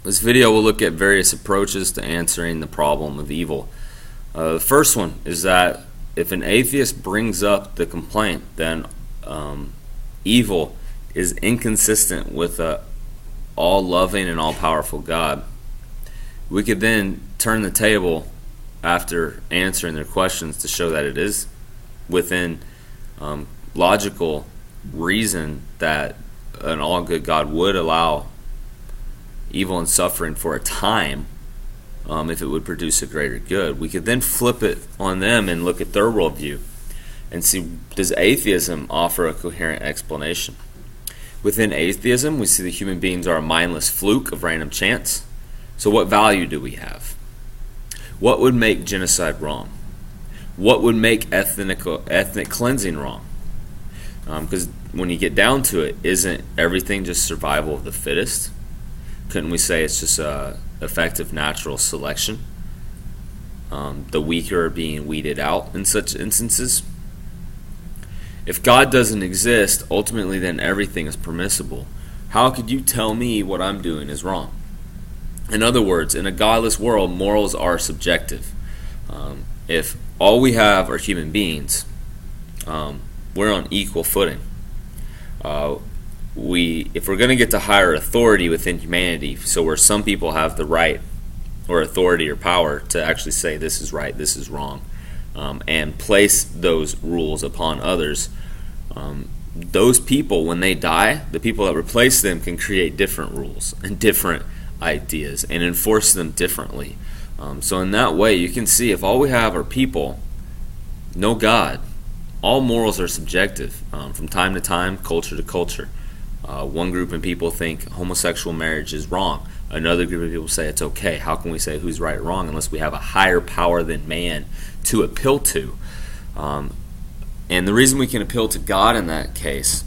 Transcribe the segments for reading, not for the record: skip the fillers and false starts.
This video will look at various approaches to answering the problem of evil. The first one is that if an atheist brings up the complaint, then evil is inconsistent with all-loving and all-powerful God. We could then turn the table after answering their questions to show that it is within logical reason that an all-good God would allow evil and suffering for a time if it would produce a greater good. We could then flip it on them and look at their worldview and see, does atheism offer a coherent explanation? Within atheism, we see that human beings are a mindless fluke of random chance. So what value do we have? What would make genocide wrong? What would make ethnic cleansing wrong? Because when you get down to it, isn't everything just survival of the fittest? Couldn't we say it's just effective natural selection? The weaker are being weeded out in such instances. If God doesn't exist, ultimately then everything is permissible. How could you tell me what I'm doing is wrong? In other words, in a godless world, morals are subjective. If all we have are human beings, we're on equal footing. If we're going to get to higher authority within humanity, so where some people have the right or authority or power to actually say this is right, this is wrong, and place those rules upon others, those people, when they die, the people that replace them can create different rules and different ideas and enforce them differently. So in that way, you can see if all we have are people, no God, all morals are subjective from time to time, culture to culture. One group of people think homosexual marriage is wrong. Another group of people say it's okay. How can we say who's right or wrong unless we have a higher power than man to appeal to? And the reason we can appeal to God in that case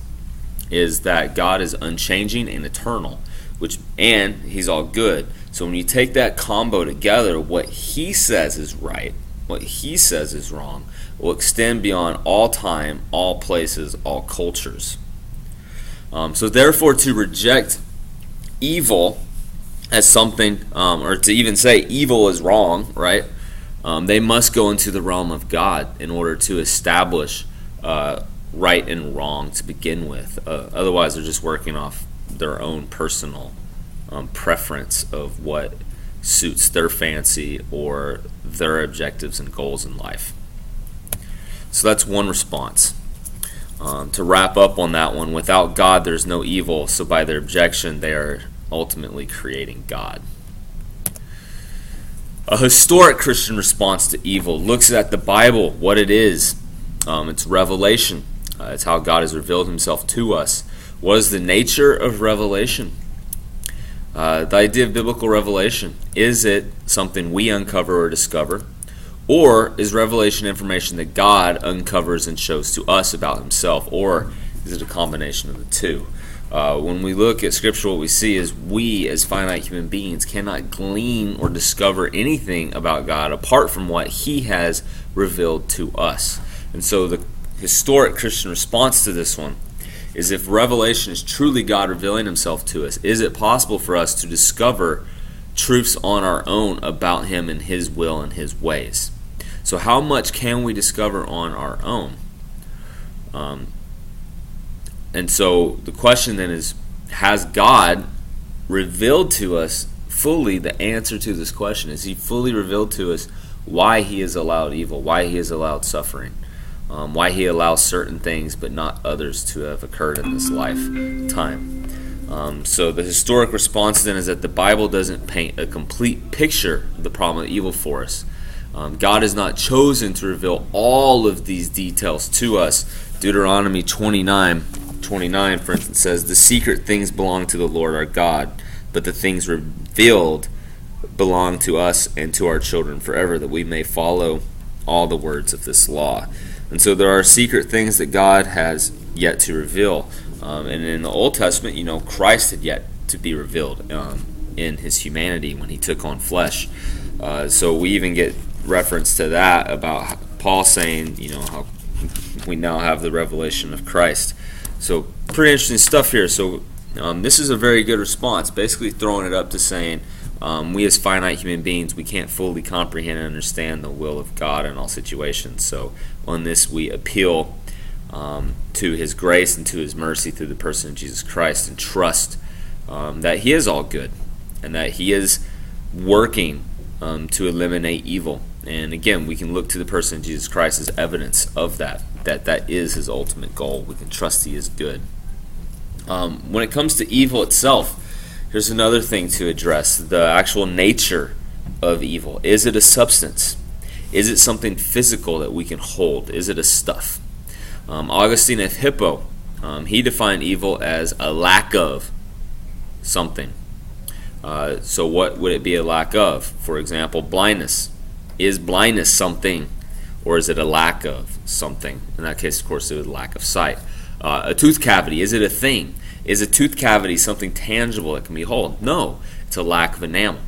is that God is unchanging and eternal, and He's all good. So when you take that combo together, what He says is right, what He says is wrong, will extend beyond all time, all places, all cultures. So therefore, to reject evil as something, or to even say evil is wrong, right? They must go into the realm of God in order to establish right and wrong to begin with. Otherwise, they're just working off their own personal preference of what suits their fancy or their objectives and goals in life. So that's one response. To wrap up on that one, without God there's no evil, so by their objection they are ultimately creating God. A historic Christian response to evil looks at the Bible, what it is. It's revelation. It's how God has revealed Himself to us. What is the nature of revelation? The idea of biblical revelation, is it something we uncover or discover? Or is revelation information that God uncovers and shows to us about Himself? Or is it a combination of the two? When we look at Scripture, what we see is we, as finite human beings, cannot glean or discover anything about God apart from what He has revealed to us. And so the historic Christian response to this one is, if revelation is truly God revealing Himself to us, is it possible for us to discover truths on our own about Him and His will and His ways? So how much can we discover on our own? And so the question then is, has God revealed to us fully the answer to this question? Has He fully revealed to us why He has allowed evil, why He has allowed suffering, why He allows certain things but not others to have occurred in this lifetime? So the historic response then is that the Bible doesn't paint a complete picture of the problem of evil for us. God has not chosen to reveal all of these details to us. Deuteronomy 29, for instance, says, "The secret things belong to the Lord our God, but the things revealed belong to us and to our children forever, that we may follow all the words of this law." And so there are secret things that God has yet to reveal. And in the Old Testament, Christ had yet to be revealed in His humanity when He took on flesh. So we even get reference to that about Paul saying, how we now have the revelation of Christ. So pretty interesting stuff here. So This is a very good response, basically throwing it up to saying we as finite human beings, we can't fully comprehend and understand the will of God in all situations. So on this, we appeal to His grace and to His mercy through the person of Jesus Christ, and trust that He is all good and that He is working to eliminate evil. And again, we can look to the person of Jesus Christ as evidence of that is His ultimate goal. We can trust He is good. When it comes to evil itself, here's another thing to address: the actual nature of evil. Is it a substance? Is it something physical that we can hold? Is it a stuff? Augustine of Hippo, he defined evil as a lack of something. So what would it be a lack of? For example, blindness. Is blindness something, or is it a lack of something? In that case, of course, it was a lack of sight. A tooth cavity, is it a thing? Is a tooth cavity something tangible that can be held? No, it's a lack of enamel.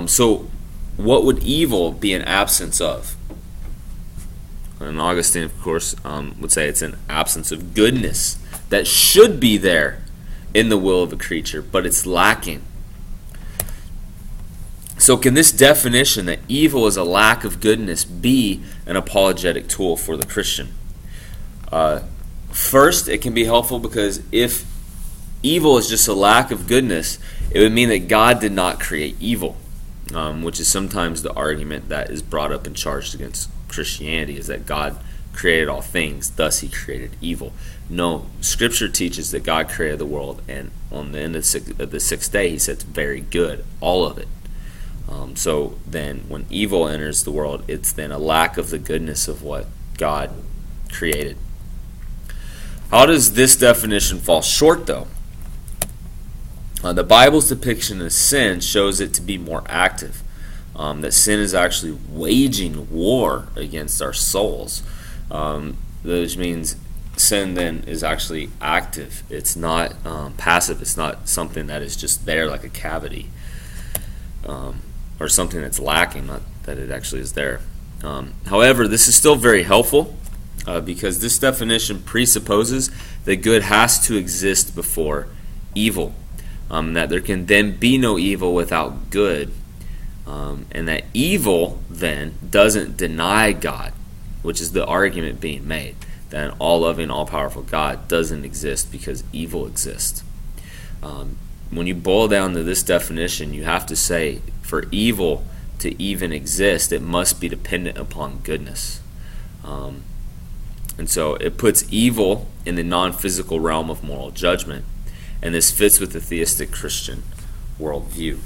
So what would evil be an absence of? And Augustine, of course, would say it's an absence of goodness that should be there in the will of a creature, but it's lacking. So can this definition that evil is a lack of goodness be an apologetic tool for the Christian? First, it can be helpful because if evil is just a lack of goodness, it would mean that God did not create evil, which is sometimes the argument that is brought up and charged against Christianity, is that God created all things, thus He created evil. No, Scripture teaches that God created the world, and on the end of the sixth day, He said it's very good, all of it. So then when evil enters the world, it's then a lack of the goodness of what God created. How does this definition fall short, though? The Bible's depiction of sin shows it to be more active. That sin is actually waging war against our souls. Which means sin then is actually active. It's not passive. It's not something that is just there like a cavity. Or something that's lacking, not that it actually is there. However, this is still very helpful because this definition presupposes that good has to exist before evil, that there can then be no evil without good, and that evil then doesn't deny God, which is the argument being made, that an all-loving, all-powerful God doesn't exist because evil exists. When you boil down to this definition, you have to say, for evil to even exist, it must be dependent upon goodness. And so it puts evil in the non-physical realm of moral judgment, and this fits with the theistic Christian worldview.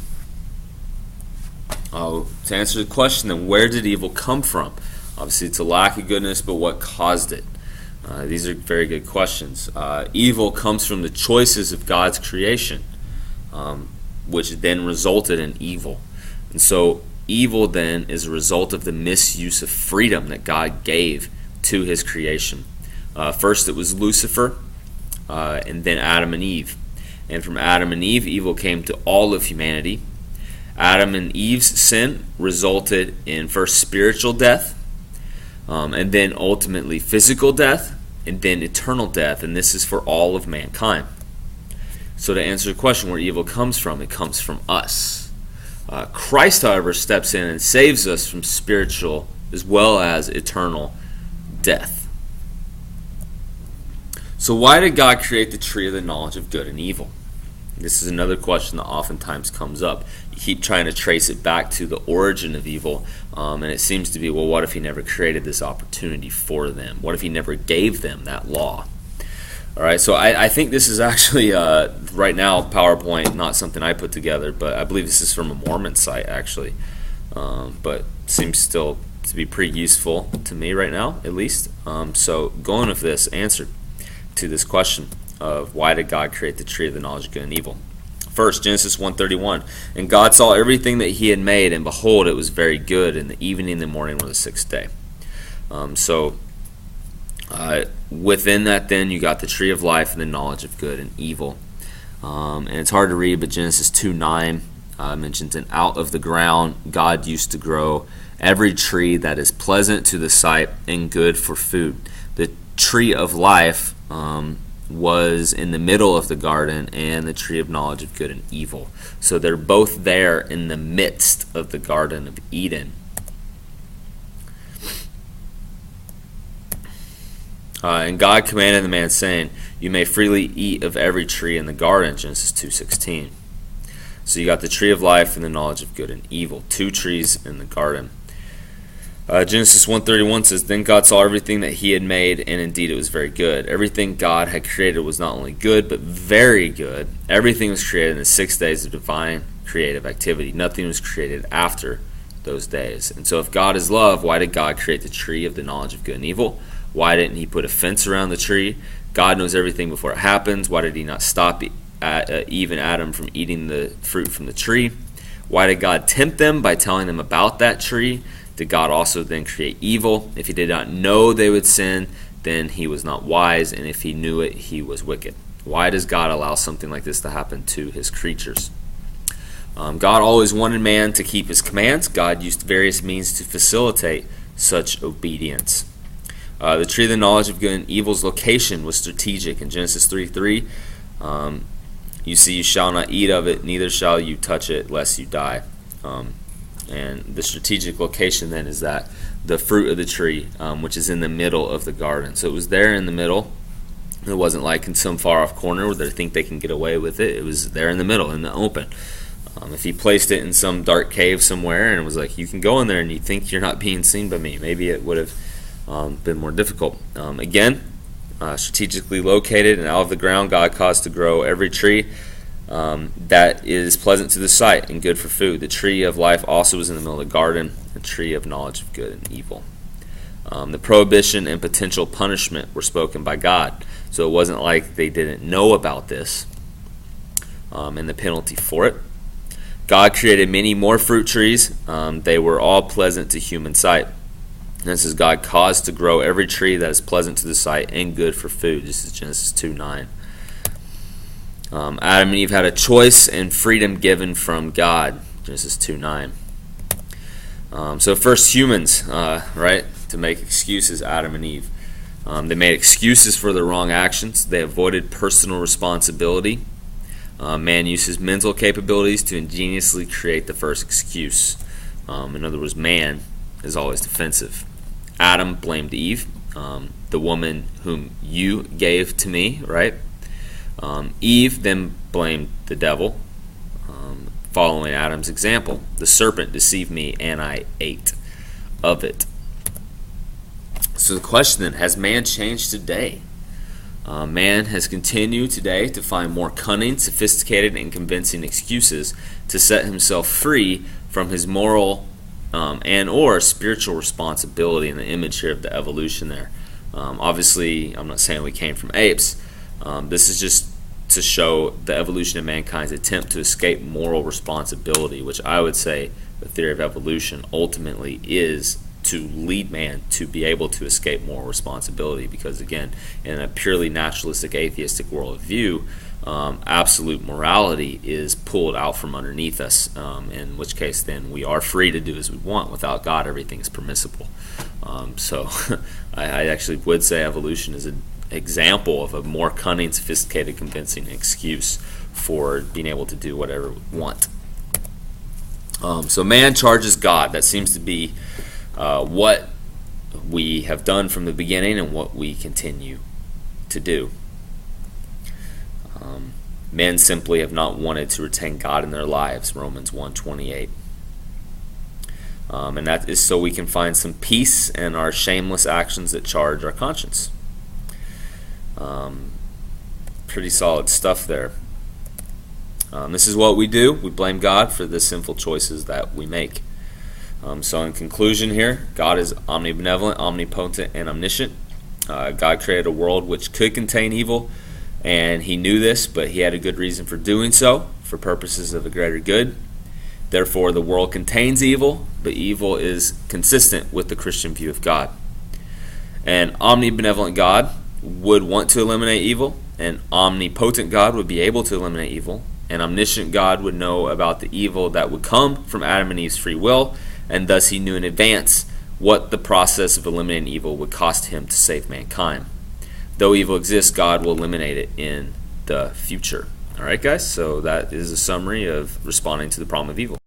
To answer the question, then, where did evil come from? Obviously, it's a lack of goodness, but what caused it? These are very good questions. Evil comes from the choices of God's creation, which then resulted in evil. And so evil then is a result of the misuse of freedom that God gave to His creation. First it was Lucifer, and then Adam and Eve. And from Adam and Eve, evil came to all of humanity. Adam and Eve's sin resulted in first spiritual death, and then ultimately physical death, and then eternal death. And this is for all of mankind. So to answer the question where evil comes from, it comes from us. Christ, however, steps in and saves us from spiritual as well as eternal death. So why did God create the tree of the knowledge of good and evil? This is another question that oftentimes comes up. You keep trying to trace it back to the origin of evil, and it seems to be, well, what if He never created this opportunity for them? What if He never gave them that law? All right, so I think this is actually, right now, PowerPoint, not something I put together, but I believe this is from a Mormon site, actually. But seems still to be pretty useful to me right now, at least. So going with this answer to this question of why did God create the tree of the knowledge of good and evil? First, Genesis 1:31, and God saw everything that He had made, and behold, it was very good, and the evening and the morning were the sixth day. Within that, then, you got the tree of life and the knowledge of good and evil. And it's hard to read, but Genesis 2:9 mentions, and out of the ground God used to grow every tree that is pleasant to the sight and good for food. The tree of life was in the middle of the garden, and the tree of knowledge of good and evil. So they're both there in the midst of the Garden of Eden. And God commanded the man, saying, "You may freely eat of every tree in the garden," Genesis 2:16. So you got the tree of life and the knowledge of good and evil, two trees in the garden. Genesis 1:31 says, "Then God saw everything that he had made, and indeed it was very good." Everything God had created was not only good, but very good. Everything was created in the 6 days of divine creative activity. Nothing was created after those days. And so if God is love, why did God create the tree of the knowledge of good and evil? Why didn't he put a fence around the tree? God knows everything before it happens. Why did he not stop Eve and Adam from eating the fruit from the tree? Why did God tempt them by telling them about that tree? Did God also then create evil? If he did not know they would sin, then he was not wise, and if he knew it, he was wicked. Why does God allow something like this to happen to his creatures? God always wanted man to keep his commands. God used various means to facilitate such obedience. The tree of the knowledge of good and evil's location was strategic. In Genesis 3:3, you see, "You shall not eat of it, neither shall you touch it, lest you die." And the strategic location then is that the fruit of the tree, which is in the middle of the garden. So it was there in the middle. It wasn't like in some far off corner where they think they can get away with it. It was there in the middle, in the open. If he placed it in some dark cave somewhere and it was like, you can go in there and you think you're not being seen by me, maybe it would have been more difficult. Strategically located and out of the ground, God caused to grow every tree that is pleasant to the sight and good for food. The tree of life also was in the middle of the garden, the tree of knowledge of good and evil. The prohibition and potential punishment were spoken by God. So it wasn't like they didn't know about this and the penalty for it. God created many more fruit trees. They were all pleasant to human sight. And this is God caused to grow every tree that is pleasant to the sight and good for food. This is Genesis 2:9. Adam and Eve had a choice and freedom given from God. Genesis 2:9. So first humans, right, to make excuses, Adam and Eve. They made excuses for their wrong actions. They avoided personal responsibility. Man uses mental capabilities to ingeniously create the first excuse. In other words, man is always defensive. Adam blamed Eve, the woman whom you gave to me, right? Eve then blamed the devil, following Adam's example. The serpent deceived me and I ate of it. So the question then, has man changed today? Man has continued today to find more cunning, sophisticated, and convincing excuses to set himself free from his moral and or spiritual responsibility, in the image here of the evolution there. Obviously, I'm not saying we came from apes. This is just to show the evolution of mankind's attempt to escape moral responsibility, which I would say the theory of evolution ultimately is to lead man to be able to escape moral responsibility, because again, in a purely naturalistic atheistic worldview, absolute morality is pulled out from underneath us, in which case then we are free to do as we want. Without God, everything is permissible. So I actually would say evolution is an example of a more cunning, sophisticated, convincing excuse for being able to do whatever we want. So man charges God. That seems to be what we have done from the beginning and what we continue to do. Men simply have not wanted to retain God in their lives, Romans 1:28. And that is so we can find some peace in our shameless actions that charge our conscience. Pretty solid stuff there. This is what we do. We blame God for the sinful choices that we make. So in conclusion here, God is omnibenevolent, omnipotent, and omniscient. God created a world which could contain evil, and he knew this, but he had a good reason for doing so, for purposes of a greater good. Therefore, the world contains evil, but evil is consistent with the Christian view of God. An omnibenevolent God would want to eliminate evil, an omnipotent God would be able to eliminate evil, an omniscient God would know about the evil that would come from Adam and Eve's free will, and thus he knew in advance what the process of eliminating evil would cost him to save mankind. though evil exists, God will eliminate it in the future. All right, guys, so that is a summary of responding to the problem of evil.